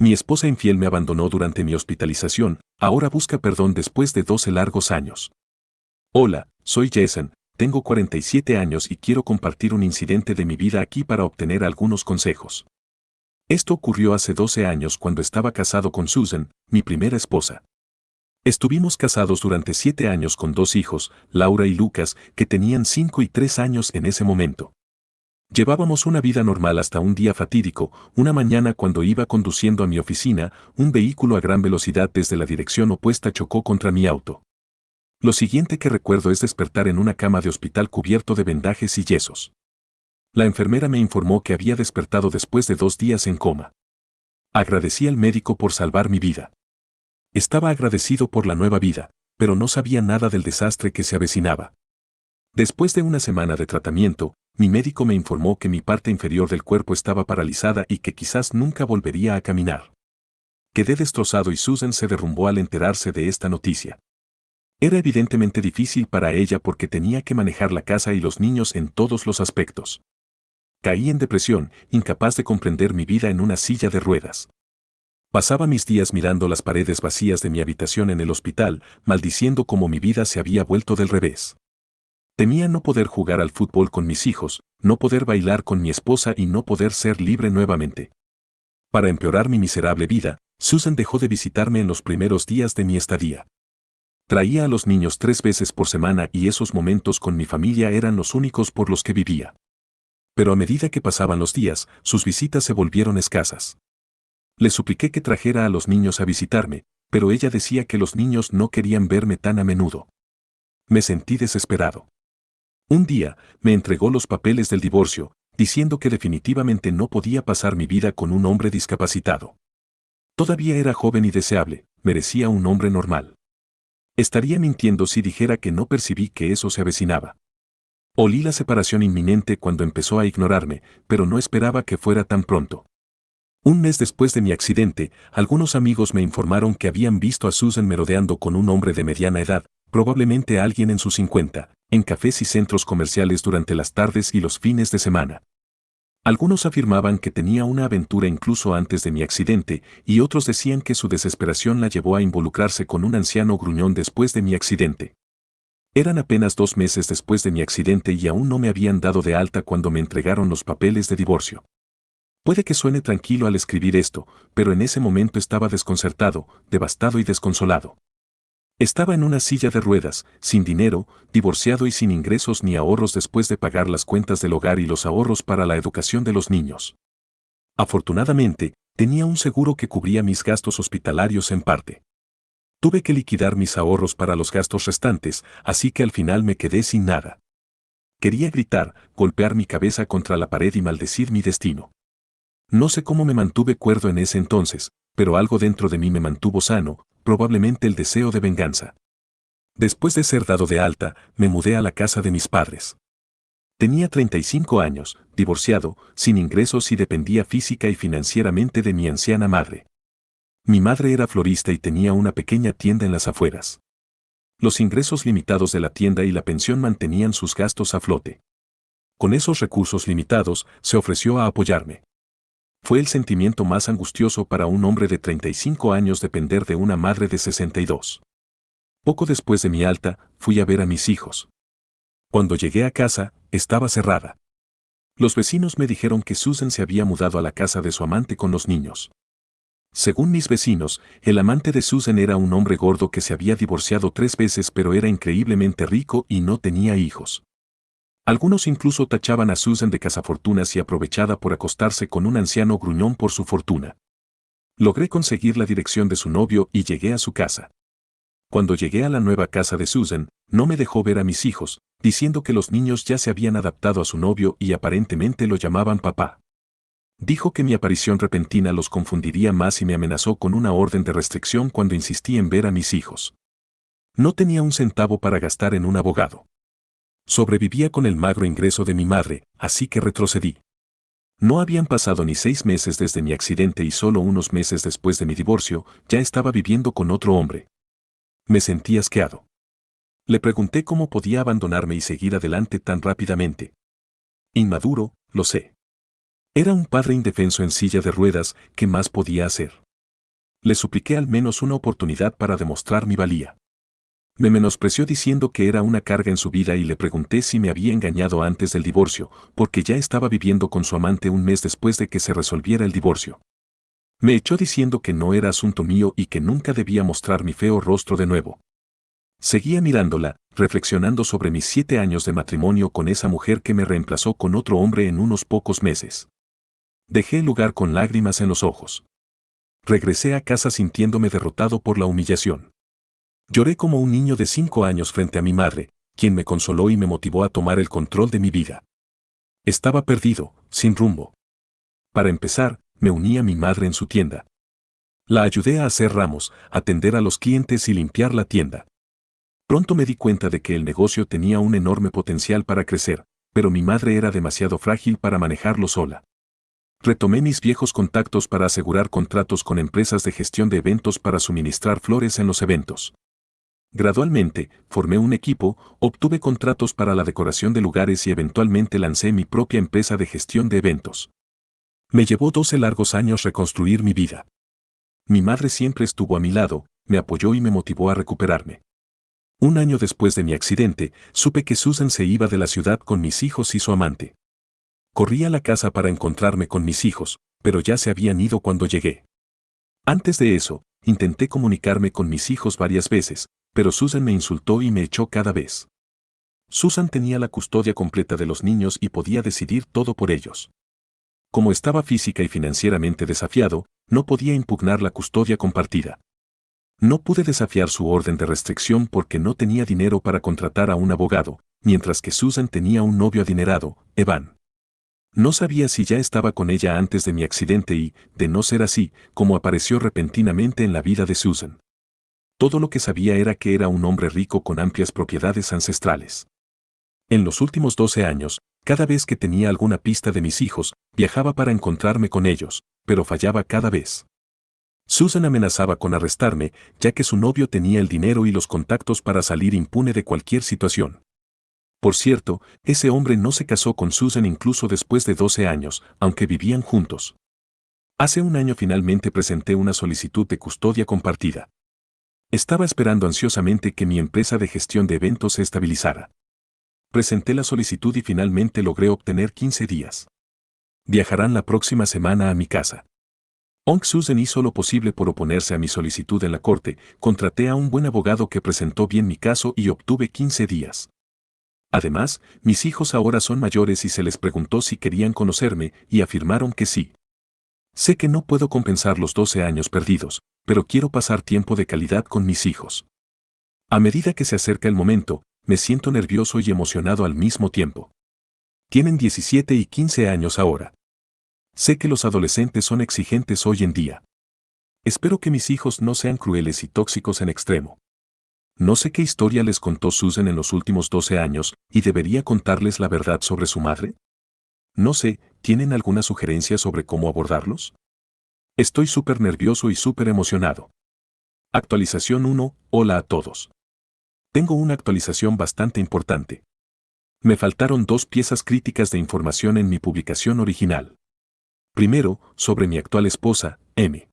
Mi esposa infiel me abandonó durante mi hospitalización, ahora busca perdón después de 12 largos años. Hola, soy Jason, tengo 47 años y quiero compartir un incidente de mi vida aquí para obtener algunos consejos. Esto ocurrió hace 12 años cuando estaba casado con Susan, mi primera esposa. Estuvimos casados durante 7 años con 2 hijos, Laura y Lucas, que tenían 5 y 3 años en ese momento. Llevábamos una vida normal hasta un día fatídico, una mañana cuando iba conduciendo a mi oficina, un vehículo a gran velocidad desde la dirección opuesta chocó contra mi auto. Lo siguiente que recuerdo es despertar en una cama de hospital cubierto de vendajes y yesos. La enfermera me informó que había despertado después de 2 días en coma. Agradecí al médico por salvar mi vida. Estaba agradecido por la nueva vida, pero no sabía nada del desastre que se avecinaba. Después de una semana de tratamiento, mi médico me informó que mi parte inferior del cuerpo estaba paralizada y que quizás nunca volvería a caminar. Quedé destrozado y Susan se derrumbó al enterarse de esta noticia. Era evidentemente difícil para ella porque tenía que manejar la casa y los niños en todos los aspectos. Caí en depresión, incapaz de comprender mi vida en una silla de ruedas. Pasaba mis días mirando las paredes vacías de mi habitación en el hospital, maldiciendo cómo mi vida se había vuelto del revés. Temía no poder jugar al fútbol con mis hijos, no poder bailar con mi esposa y no poder ser libre nuevamente. Para empeorar mi miserable vida, Susan dejó de visitarme en los primeros días de mi estadía. Traía a los niños 3 veces por semana y esos momentos con mi familia eran los únicos por los que vivía. Pero a medida que pasaban los días, sus visitas se volvieron escasas. Le supliqué que trajera a los niños a visitarme, pero ella decía que los niños no querían verme tan a menudo. Me sentí desesperado. Un día, me entregó los papeles del divorcio, diciendo que definitivamente no podía pasar mi vida con un hombre discapacitado. Todavía era joven y deseable, merecía un hombre normal. Estaría mintiendo si dijera que no percibí que eso se avecinaba. Olí la separación inminente cuando empezó a ignorarme, pero no esperaba que fuera tan pronto. Un mes después de mi accidente, algunos amigos me informaron que habían visto a Susan merodeando con un hombre de mediana edad, probablemente alguien en sus 50, en cafés y centros comerciales durante las tardes y los fines de semana. Algunos afirmaban que tenía una aventura incluso antes de mi accidente, y otros decían que su desesperación la llevó a involucrarse con un anciano gruñón después de mi accidente. Eran apenas 2 meses después de mi accidente y aún no me habían dado de alta cuando me entregaron los papeles de divorcio. Puede que suene tranquilo al escribir esto, pero en ese momento estaba desconcertado, devastado y desconsolado. Estaba en una silla de ruedas, sin dinero, divorciado y sin ingresos ni ahorros después de pagar las cuentas del hogar y los ahorros para la educación de los niños. Afortunadamente, tenía un seguro que cubría mis gastos hospitalarios en parte. Tuve que liquidar mis ahorros para los gastos restantes, así que al final me quedé sin nada. Quería gritar, golpear mi cabeza contra la pared y maldecir mi destino. No sé cómo me mantuve cuerdo en ese entonces, pero algo dentro de mí me mantuvo sano, probablemente el deseo de venganza. Después de ser dado de alta, me mudé a la casa de mis padres. Tenía 35 años, divorciado, sin ingresos y dependía física y financieramente de mi anciana madre. Mi madre era florista y tenía una pequeña tienda en las afueras. Los ingresos limitados de la tienda y la pensión mantenían sus gastos a flote. Con esos recursos limitados, se ofreció a apoyarme. Fue el sentimiento más angustioso para un hombre de 35 años depender de una madre de 62. Poco después de mi alta, fui a ver a mis hijos. Cuando llegué a casa, estaba cerrada. Los vecinos me dijeron que Susan se había mudado a la casa de su amante con los niños. Según mis vecinos, el amante de Susan era un hombre gordo que se había divorciado 3 veces pero era increíblemente rico y no tenía hijos. Algunos incluso tachaban a Susan de cazafortunas y aprovechada por acostarse con un anciano gruñón por su fortuna. Logré conseguir la dirección de su novio y llegué a su casa. Cuando llegué a la nueva casa de Susan, no me dejó ver a mis hijos, diciendo que los niños ya se habían adaptado a su novio y aparentemente lo llamaban papá. Dijo que mi aparición repentina los confundiría más y me amenazó con una orden de restricción cuando insistí en ver a mis hijos. No tenía un centavo para gastar en un abogado. Sobrevivía con el magro ingreso de mi madre, así que retrocedí. No habían pasado ni 6 meses desde mi accidente y solo unos meses después de mi divorcio, ya estaba viviendo con otro hombre. Me sentí asqueado. Le pregunté cómo podía abandonarme y seguir adelante tan rápidamente. Inmaduro, lo sé. Era un padre indefenso en silla de ruedas, ¿qué más podía hacer? Le supliqué al menos una oportunidad para demostrar mi valía. Me menospreció diciendo que era una carga en su vida y le pregunté si me había engañado antes del divorcio, porque ya estaba viviendo con su amante un mes después de que se resolviera el divorcio. Me echó diciendo que no era asunto mío y que nunca debía mostrar mi feo rostro de nuevo. Seguía mirándola, reflexionando sobre mis 7 años de matrimonio con esa mujer que me reemplazó con otro hombre en unos pocos meses. Dejé el lugar con lágrimas en los ojos. Regresé a casa sintiéndome derrotado por la humillación. Lloré como un niño de 5 años frente a mi madre, quien me consoló y me motivó a tomar el control de mi vida. Estaba perdido, sin rumbo. Para empezar, me uní a mi madre en su tienda. La ayudé a hacer ramos, atender a los clientes y limpiar la tienda. Pronto me di cuenta de que el negocio tenía un enorme potencial para crecer, pero mi madre era demasiado frágil para manejarlo sola. Retomé mis viejos contactos para asegurar contratos con empresas de gestión de eventos para suministrar flores en los eventos. Gradualmente, formé un equipo, obtuve contratos para la decoración de lugares y eventualmente lancé mi propia empresa de gestión de eventos. Me llevó 12 largos años reconstruir mi vida. Mi madre siempre estuvo a mi lado, me apoyó y me motivó a recuperarme. Un año después de mi accidente, supe que Susan se iba de la ciudad con mis hijos y su amante. Corrí a la casa para encontrarme con mis hijos, pero ya se habían ido cuando llegué. Antes de eso, intenté comunicarme con mis hijos varias veces, pero Susan me insultó y me echó cada vez. Susan tenía la custodia completa de los niños y podía decidir todo por ellos. Como estaba física y financieramente desafiado, no podía impugnar la custodia compartida. No pude desafiar su orden de restricción porque no tenía dinero para contratar a un abogado, mientras que Susan tenía un novio adinerado, Evan. No sabía si ya estaba con ella antes de mi accidente y, de no ser así, cómo apareció repentinamente en la vida de Susan. Todo lo que sabía era que era un hombre rico con amplias propiedades ancestrales. En los últimos 12 años, cada vez que tenía alguna pista de mis hijos, viajaba para encontrarme con ellos, pero fallaba cada vez. Susan amenazaba con arrestarme, ya que su novio tenía el dinero y los contactos para salir impune de cualquier situación. Por cierto, ese hombre no se casó con Susan incluso después de 12 años, aunque vivían juntos. Hace un año finalmente presenté una solicitud de custodia compartida. Estaba esperando ansiosamente que mi empresa de gestión de eventos se estabilizara. Presenté la solicitud y finalmente logré obtener 15 días. Viajarán la próxima semana a mi casa. Aunque Susan hizo lo posible por oponerse a mi solicitud en la corte, contraté a un buen abogado que presentó bien mi caso y obtuve 15 días. Además, mis hijos ahora son mayores y se les preguntó si querían conocerme y afirmaron que sí. Sé que no puedo compensar los 12 años perdidos, pero quiero pasar tiempo de calidad con mis hijos. A medida que se acerca el momento, me siento nervioso y emocionado al mismo tiempo. Tienen 17 y 15 años ahora. Sé que los adolescentes son exigentes hoy en día. Espero que mis hijos no sean crueles y tóxicos en extremo. No sé qué historia les contó Susan en los últimos 12 años y debería contarles la verdad sobre su madre. No sé, ¿tienen alguna sugerencia sobre cómo abordarlos? Estoy súper nervioso y súper emocionado. Actualización 1. Hola a todos. Tengo una actualización bastante importante. Me faltaron 2 piezas críticas de información en mi publicación original. Primero, sobre mi actual esposa, M.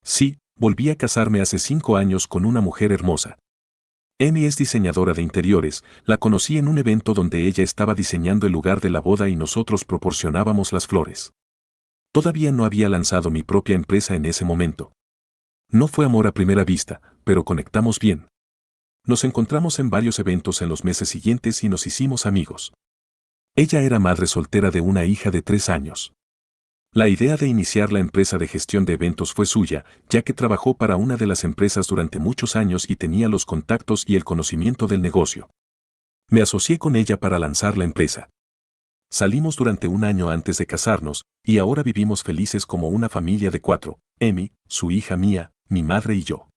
Sí, volví a casarme hace 5 años con una mujer hermosa. M es diseñadora de interiores, la conocí en un evento donde ella estaba diseñando el lugar de la boda y nosotros proporcionábamos las flores. Todavía no había lanzado mi propia empresa en ese momento. No fue amor a primera vista, pero conectamos bien. Nos encontramos en varios eventos en los meses siguientes y nos hicimos amigos. Ella era madre soltera de una hija de 3 años. La idea de iniciar la empresa de gestión de eventos fue suya, ya que trabajó para una de las empresas durante muchos años y tenía los contactos y el conocimiento del negocio. Me asocié con ella para lanzar la empresa. Salimos durante un año antes de casarnos, y ahora vivimos felices como una familia de 4, Emi, su hija mía, mi madre y yo.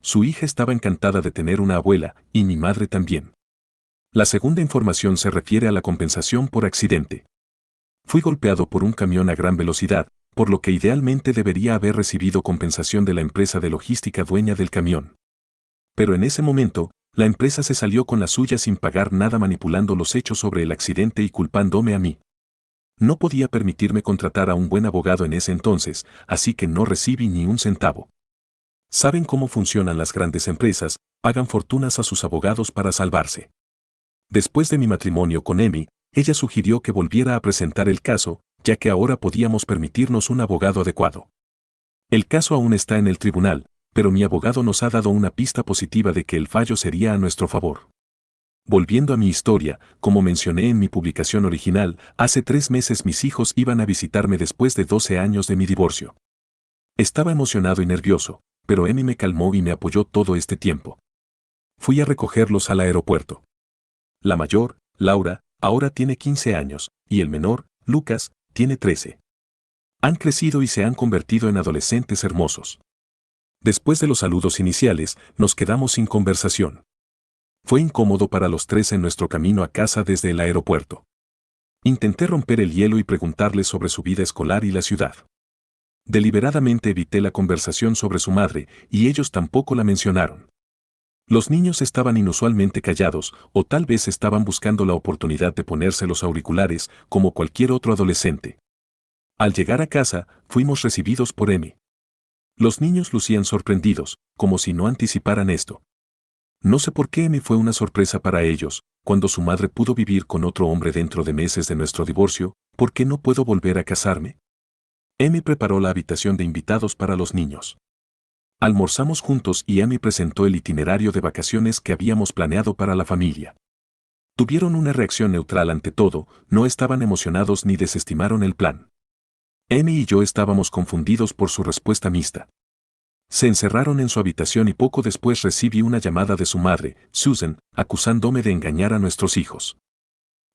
Su hija estaba encantada de tener una abuela, y mi madre también. La segunda información se refiere a la compensación por accidente. Fui golpeado por un camión a gran velocidad, por lo que idealmente debería haber recibido compensación de la empresa de logística dueña del camión. Pero en ese momento, la empresa se salió con la suya sin pagar nada manipulando los hechos sobre el accidente y culpándome a mí. No podía permitirme contratar a un buen abogado en ese entonces, así que no recibí ni un centavo. ¿Saben cómo funcionan las grandes empresas? Pagan fortunas a sus abogados para salvarse. Después de mi matrimonio con Amy, ella sugirió que volviera a presentar el caso, ya que ahora podíamos permitirnos un abogado adecuado. El caso aún está en el tribunal, pero mi abogado nos ha dado una pista positiva de que el fallo sería a nuestro favor. Volviendo a mi historia, como mencioné en mi publicación original, hace 3 meses mis hijos iban a visitarme después de 12 años de mi divorcio. Estaba emocionado y nervioso, pero Amy me calmó y me apoyó todo este tiempo. Fui a recogerlos al aeropuerto. La mayor, Laura, ahora tiene 15 años, y el menor, Lucas, tiene 13. Han crecido y se han convertido en adolescentes hermosos. Después de los saludos iniciales, nos quedamos sin conversación. Fue incómodo para los tres en nuestro camino a casa desde el aeropuerto. Intenté romper el hielo y preguntarles sobre su vida escolar y la ciudad. Deliberadamente evité la conversación sobre su madre, y ellos tampoco la mencionaron. Los niños estaban inusualmente callados, o tal vez estaban buscando la oportunidad de ponerse los auriculares, como cualquier otro adolescente. Al llegar a casa, fuimos recibidos por Amy. Los niños lucían sorprendidos, como si no anticiparan esto. No sé por qué Amy fue una sorpresa para ellos, cuando su madre pudo vivir con otro hombre dentro de meses de nuestro divorcio. ¿Por qué no puedo volver a casarme? Amy preparó la habitación de invitados para los niños. Almorzamos juntos y Amy presentó el itinerario de vacaciones que habíamos planeado para la familia. Tuvieron una reacción neutral ante todo, no estaban emocionados ni desestimaron el plan. Amy y yo estábamos confundidos por su respuesta mixta. Se encerraron en su habitación y poco después recibí una llamada de su madre, Susan, acusándome de engañar a nuestros hijos.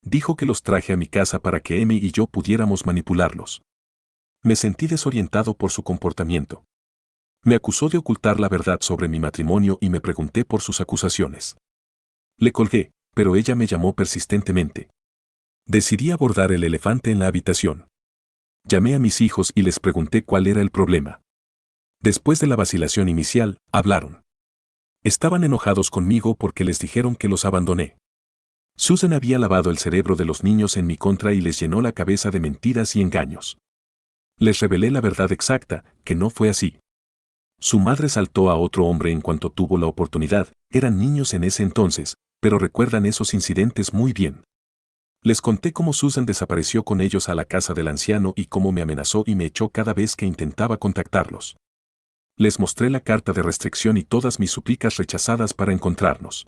Dijo que los traje a mi casa para que Amy y yo pudiéramos manipularlos. Me sentí desorientado por su comportamiento. Me acusó de ocultar la verdad sobre mi matrimonio y me pregunté por sus acusaciones. Le colgué, pero ella me llamó persistentemente. Decidí abordar el elefante en la habitación. Llamé a mis hijos y les pregunté cuál era el problema. Después de la vacilación inicial, hablaron. Estaban enojados conmigo porque les dijeron que los abandoné. Susan había lavado el cerebro de los niños en mi contra y les llenó la cabeza de mentiras y engaños. Les revelé la verdad exacta, que no fue así. Su madre saltó a otro hombre en cuanto tuvo la oportunidad, eran niños en ese entonces, pero recuerdan esos incidentes muy bien. Les conté cómo Susan desapareció con ellos a la casa del anciano y cómo me amenazó y me echó cada vez que intentaba contactarlos. Les mostré la carta de restricción y todas mis súplicas rechazadas para encontrarnos.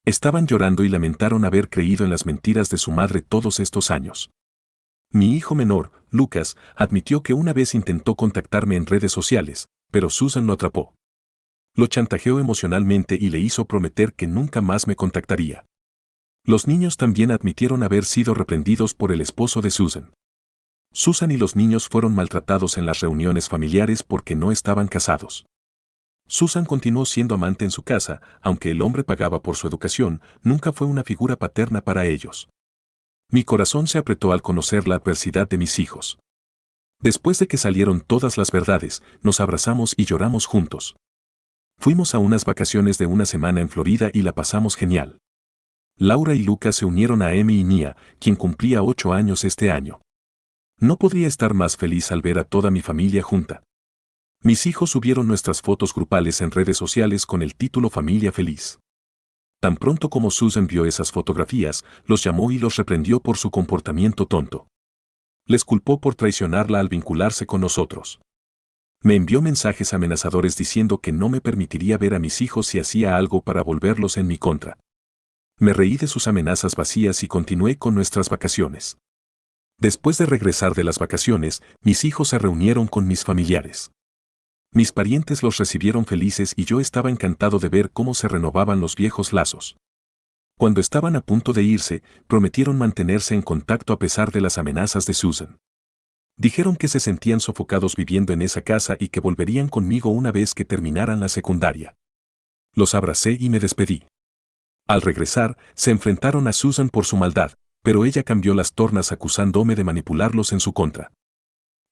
Estaban llorando y lamentaron haber creído en las mentiras de su madre todos estos años. Mi hijo menor, Lucas, admitió que una vez intentó contactarme en redes sociales, pero Susan lo atrapó. Lo chantajeó emocionalmente y le hizo prometer que nunca más me contactaría. Los niños también admitieron haber sido reprendidos por el esposo de Susan. Susan y los niños fueron maltratados en las reuniones familiares porque no estaban casados. Susan continuó siendo amante en su casa, aunque el hombre pagaba por su educación, nunca fue una figura paterna para ellos. Mi corazón se apretó al conocer la adversidad de mis hijos. Después de que salieron todas las verdades, nos abrazamos y lloramos juntos. Fuimos a unas vacaciones de una semana en Florida y la pasamos genial. Laura y Lucas se unieron a Amy y Mia, quien cumplía 8 años este año. No podría estar más feliz al ver a toda mi familia junta. Mis hijos subieron nuestras fotos grupales en redes sociales con el título Familia Feliz. Tan pronto como Susan vio esas fotografías, los llamó y los reprendió por su comportamiento tonto. Les culpó por traicionarla al vincularse con nosotros. Me envió mensajes amenazadores diciendo que no me permitiría ver a mis hijos si hacía algo para volverlos en mi contra. Me reí de sus amenazas vacías y continué con nuestras vacaciones. Después de regresar de las vacaciones, mis hijos se reunieron con mis familiares. Mis parientes los recibieron felices y yo estaba encantado de ver cómo se renovaban los viejos lazos. Cuando estaban a punto de irse, prometieron mantenerse en contacto a pesar de las amenazas de Susan. Dijeron que se sentían sofocados viviendo en esa casa y que volverían conmigo una vez que terminaran la secundaria. Los abracé y me despedí. Al regresar, se enfrentaron a Susan por su maldad, pero ella cambió las tornas acusándome de manipularlos en su contra.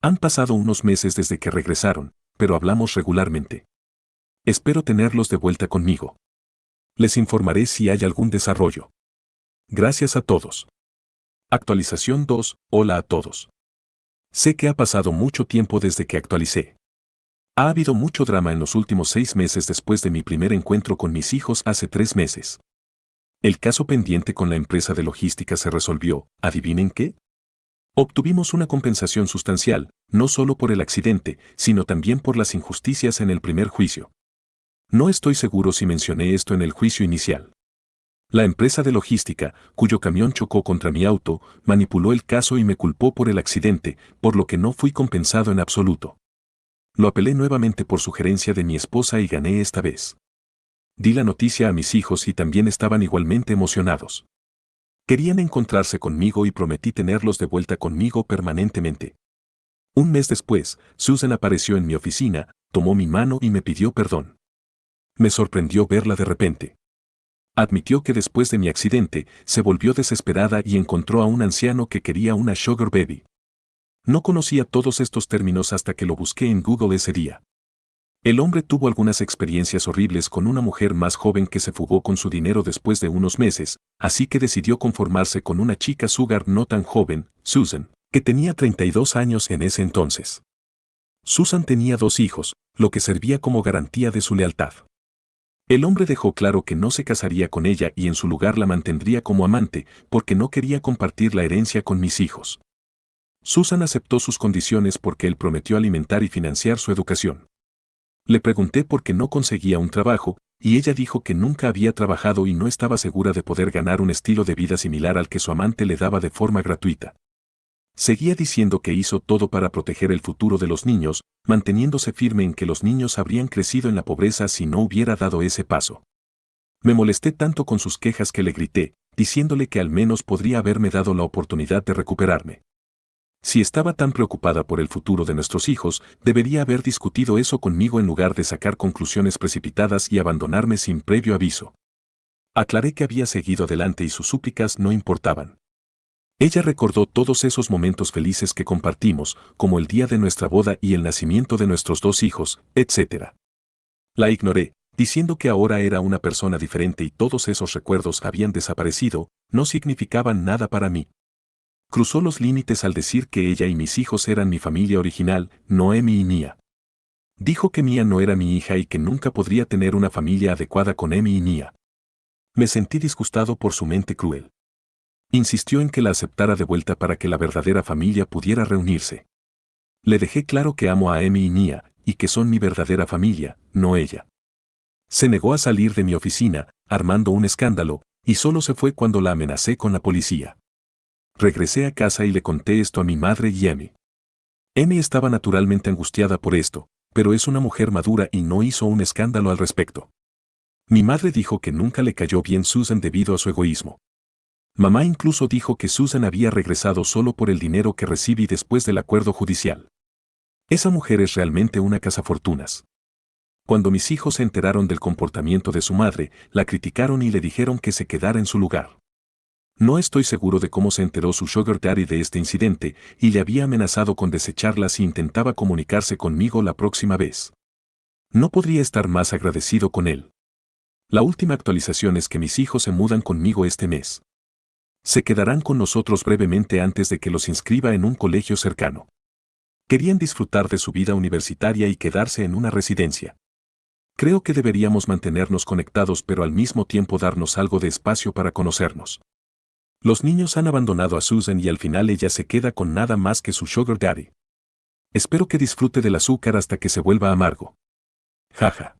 Han pasado unos meses desde que regresaron, pero hablamos regularmente. Espero tenerlos de vuelta conmigo. Les informaré si hay algún desarrollo. Gracias a todos. Actualización 2. Hola a todos. Sé que ha pasado mucho tiempo desde que actualicé. Ha habido mucho drama en los últimos 6 meses después de mi primer encuentro con mis hijos hace 3 meses. El caso pendiente con la empresa de logística se resolvió, ¿adivinen qué? Obtuvimos una compensación sustancial, no solo por el accidente, sino también por las injusticias en el primer juicio. No estoy seguro si mencioné esto en el juicio inicial. La empresa de logística, cuyo camión chocó contra mi auto, manipuló el caso y me culpó por el accidente, por lo que no fui compensado en absoluto. Lo apelé nuevamente por sugerencia de mi esposa y gané esta vez. Di la noticia a mis hijos y también estaban igualmente emocionados. Querían encontrarse conmigo y prometí tenerlos de vuelta conmigo permanentemente. Un mes después, Susan apareció en mi oficina, tomó mi mano y me pidió perdón. Me sorprendió verla de repente. Admitió que después de mi accidente, se volvió desesperada y encontró a un anciano que quería una sugar baby. No conocía todos estos términos hasta que lo busqué en Google ese día. El hombre tuvo algunas experiencias horribles con una mujer más joven que se fugó con su dinero después de unos meses, así que decidió conformarse con una chica sugar no tan joven, Susan, que tenía 32 años en ese entonces. Susan tenía 2 hijos, lo que servía como garantía de su lealtad. El hombre dejó claro que no se casaría con ella y en su lugar la mantendría como amante, porque no quería compartir la herencia con mis hijos. Susan aceptó sus condiciones porque él prometió alimentar y financiar su educación. Le pregunté por qué no conseguía un trabajo, y ella dijo que nunca había trabajado y no estaba segura de poder ganar un estilo de vida similar al que su amante le daba de forma gratuita. Seguía diciendo que hizo todo para proteger el futuro de los niños, manteniéndose firme en que los niños habrían crecido en la pobreza si no hubiera dado ese paso. Me molesté tanto con sus quejas que le grité, diciéndole que al menos podría haberme dado la oportunidad de recuperarme. Si estaba tan preocupada por el futuro de nuestros hijos, debería haber discutido eso conmigo en lugar de sacar conclusiones precipitadas y abandonarme sin previo aviso. Aclaré que había seguido adelante y sus súplicas no importaban. Ella recordó todos esos momentos felices que compartimos, como el día de nuestra boda y el nacimiento de nuestros 2 hijos, etc. La ignoré, diciendo que ahora era una persona diferente y todos esos recuerdos habían desaparecido, no significaban nada para mí. Cruzó los límites al decir que ella y mis hijos eran mi familia original, Noemi y Mia. Dijo que Mia no era mi hija y que nunca podría tener una familia adecuada con Emi y Mia. Me sentí disgustado por su mente cruel. Insistió en que la aceptara de vuelta para que la verdadera familia pudiera reunirse. Le dejé claro que amo a Emi y Mia, y que son mi verdadera familia, no ella. Se negó a salir de mi oficina, armando un escándalo, y solo se fue cuando la amenacé con la policía. Regresé a casa y le conté esto a mi madre y Emi. Emi estaba naturalmente angustiada por esto, pero es una mujer madura y no hizo un escándalo al respecto. Mi madre dijo que nunca le cayó bien Susan debido a su egoísmo. Mamá incluso dijo que Susan había regresado solo por el dinero que recibí después del acuerdo judicial. Esa mujer es realmente una cazafortunas. Cuando mis hijos se enteraron del comportamiento de su madre, la criticaron y le dijeron que se quedara en su lugar. No estoy seguro de cómo se enteró su sugar daddy de este incidente y le había amenazado con desecharla si intentaba comunicarse conmigo la próxima vez. No podría estar más agradecido con él. La última actualización es que mis hijos se mudan conmigo este mes. Se quedarán con nosotros brevemente antes de que los inscriba en un colegio cercano. Querían disfrutar de su vida universitaria y quedarse en una residencia. Creo que deberíamos mantenernos conectados pero al mismo tiempo darnos algo de espacio para conocernos. Los niños han abandonado a Susan y al final ella se queda con nada más que su sugar daddy. Espero que disfrute del azúcar hasta que se vuelva amargo. Jaja.